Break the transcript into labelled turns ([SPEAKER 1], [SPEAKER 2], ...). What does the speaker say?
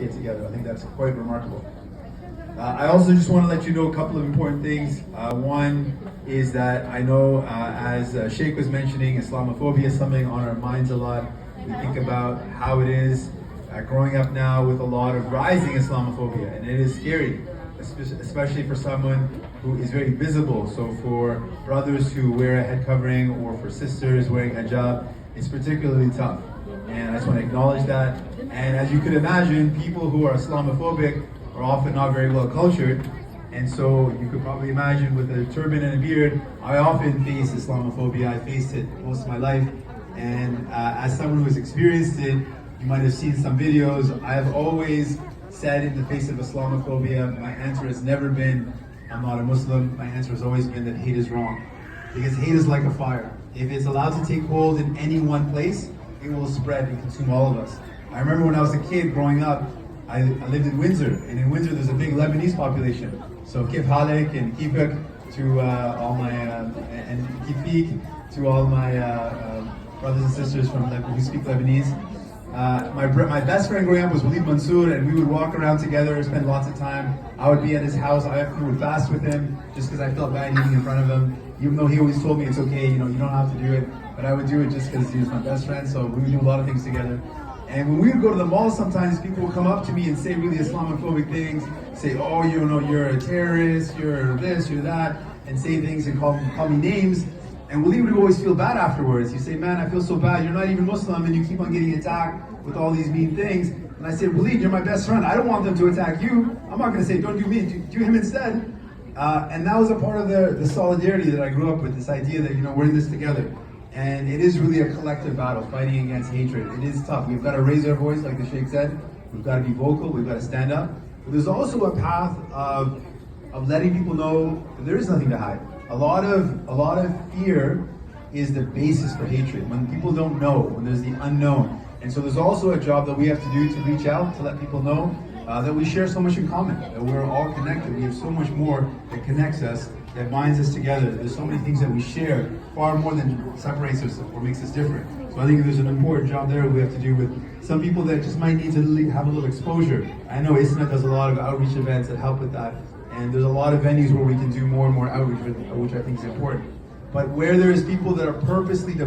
[SPEAKER 1] communicate together. I think that's quite remarkable. I also just want to let you know a couple of important things. One is that I know, as Sheikh was mentioning, Islamophobia is something on our minds a lot. We think about how it is growing up now with a lot of rising Islamophobia, and it is scary, especially for someone who is very visible. So for brothers who wear a head covering, or for sisters wearing hijab, it's particularly tough. And I just want to acknowledge that. And as you could imagine, people who are Islamophobic are often not very well cultured. And so you could probably imagine, with a turban and a beard, I often face Islamophobia. I faced it most of my life. And as someone who has experienced it, you might have seen some videos. I have always said, in the face of Islamophobia, my answer has never been, I'm not a Muslim. My answer has always been that hate is wrong. Because hate is like a fire. If it's allowed to take hold in any one place, it will spread and consume all of us. I remember when I was a kid growing up, I lived in Windsor, and in Windsor there's a big Lebanese population. So kif halek and kifak to all my, and kifik to all my brothers and sisters from who speak Lebanese. My best friend growing up was Walid Mansour, and we would walk around together, spend lots of time. I would be at his house. I often would fast with him just because I felt bad eating in front of him, even though he always told me it's okay, you don't have to do it. But I would do it just because he was my best friend, so we would do a lot of things together. And when we would go to the mall, sometimes people would come up to me and say really Islamophobic things, say, oh, you're a terrorist, you're this, you're that, and say things and call me names. And Walid would always feel bad afterwards. He'd say, man, I feel so bad. You're not even Muslim and you keep on getting attacked with all these mean things. And I said, Walid, you're my best friend. I don't want them to attack you. I'm not going to say, don't do me, do him instead. And that was a part of the solidarity that I grew up with, this idea that, we're in this together. And it is really a collective battle, fighting against hatred. It is tough. We've got to raise our voice, like the Sheikh said. We've got to be vocal. We've got to stand up. But there's also a path of letting people know that there is nothing to hide. A lot of fear is the basis for hatred. When people don't know, when there's the unknown. And so there's also a job that we have to do to reach out, to let people know that we share so much in common, that we're all connected. We have so much more that connects us, that binds us together. There's so many things that we share, far more than separates us or makes us different. So I think there's an important job there we have to do with some people that just might need to have a little exposure. I know ISNA does a lot of outreach events that help with that. And there's a lot of venues where we can do more and more outreach, which I think is important. But where there's people that are purposely divided,